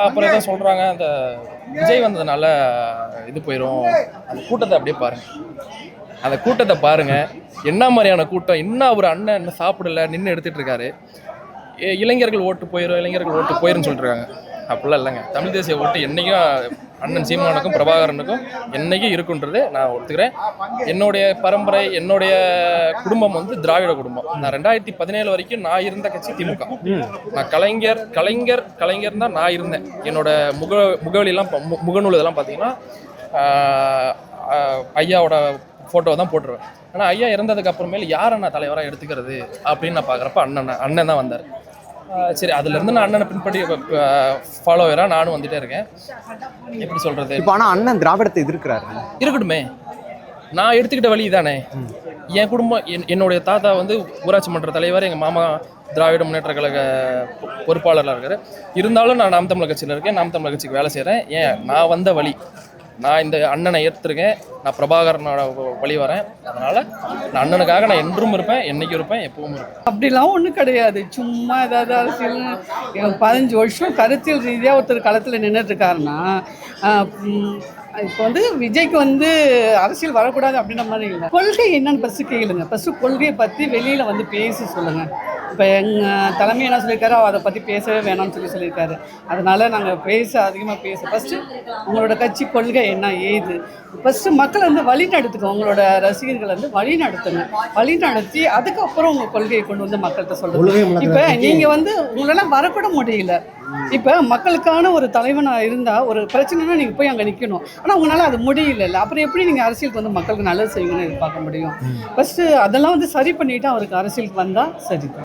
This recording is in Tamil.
அப்புறம் எதாவது சொல்கிறாங்க, அந்த விஜய் வந்ததுனால இது போயிடும். அந்த கூட்டத்தை அப்படியே பாருங்கள், அந்த கூட்டத்தை பாருங்கள். என்ன மாதிரியான கூட்டம், இன்னும் ஒரு அண்ணன் இன்னும் சாப்பிடல, நின்று எடுத்துகிட்டு இருக்காரு. இளைஞர்கள் ஓட்டு போயிடும், இளைஞர்கள் ஓட்டு போயிருன்னு சொல்லிட்டுருக்காங்க. அப்படிலாம் இல்லைங்க. தமிழ் தேசிய ஓட்டு என்றைக்கும் அண்ணன் சீமானுக்கும் பிரபாகரனுக்கும் என்றைக்கும் இருக்குன்றது நான் ஒத்துக்கிறேன். என்னுடைய பரம்பரை, என்னுடைய குடும்பம் வந்து திராவிட குடும்பம். நான் 2017 வரைக்கும் நான் இருந்த கட்சி திமுக. நான் கலைஞர் தான் நான் இருந்தேன். என்னோட முகவலிலாம் முகநூல் இதெல்லாம் பார்த்தீங்கன்னா ஐயாவோட ஃபோட்டோ தான் போட்டுருவேன். ஆனால் ஐயா இறந்ததுக்கு அப்புறமேல யாரை நான் தலைவராக எடுத்துக்கிறது அப்படின்னு நான் பார்க்குறப்ப அண்ணன் தான் வந்தார். சரி, அதுலேருந்து நான் அண்ணனை பின்பற்றி ஃபாலோவராக நானும் வந்துட்டே இருக்கேன். எப்படி சொல்கிறது, இப்போ ஆனால் அண்ணன் திராவிடத்தை எதிர்க்கிறாரு. இருக்கட்டுமே, நான் எடுத்துக்கிட்ட வழி தானே. என் குடும்பம், என்னுடைய தாத்தா வந்து ஊராட்சி மன்ற தலைவர், எங்கள் மாமா திராவிட முன்னேற்ற கழக பொறுப்பாளராக இருக்கார். இருந்தாலும் நான் நாம் தமிழர் கட்சியில் இருக்கேன், நாம் தமிழர் கட்சிக்கு வேலை செய்கிறேன். நான் வந்த வழி, நான் இந்த அண்ணனை ஏற்றுருக்கேன், நான் பிரபாகரனோட வழி வரேன். அதனால் நான் அண்ணனுக்காக நான் என்றும் இருப்பேன், என்றைக்கும் இருப்பேன், எப்பவும் இருப்பேன். அப்படிலாம் ஒன்றும் கிடையாது. சும்மா ஏதாவது அரசியல் 15 வருஷம் கருத்தியல் ரீதியாக ஒருத்தர் களத்தில் நின்றுட்டுருக்காருன்னா, இப்போ வந்து விஜய்க்கு வந்து அரசியல் வரக்கூடாது அப்படின்ற மாதிரி இல்லை. கொள்கை என்னன்னு ஃபஸ்ட்டு கேளுங்க. ஃபஸ்ட்டு கொள்கையை பற்றி வெளியில் வந்து பேசி சொல்லுங்கள். இப்போ எங்கள் தலைமை என்ன சொல்லியிருக்காரோ அதை பற்றி பேசவே வேணாம்னு சொல்லியிருக்காரு. அதனால் நாங்கள் அதிகமாக ஃபஸ்ட்டு உங்களோட கட்சி கொள்கை என்ன ஏது ஃபஸ்ட்டு மக்களை வந்து வழி நடத்துங்க. உங்களோட ரசிகர்களை வந்து வழி நடத்தி அதுக்கப்புறம் உங்கள் கொள்கையை கொண்டு வந்து மக்கள்கிட்ட சொல்லுங்கள். இப்போ நீங்கள் வந்து உங்களெல்லாம் வரக்கூட முடியல. இப்போ மக்களுக்கான ஒரு தலைவனாக இருந்தால் ஒரு பிரச்சனைனா நீங்கள் போய் அங்கே நிற்கணும். ஆனால் உங்களால் அது முடியல. அப்புறம் எப்படி நீங்கள் அரசியலுக்கு வந்து மக்களுக்கு நல்லது செய்யணும்னு எதிர்பார்க்க முடியும்? ஃபஸ்ட்டு அதெல்லாம் வந்து சரி பண்ணிவிட்டு அவருக்கு அரசியலுக்கு வந்தால் சரி.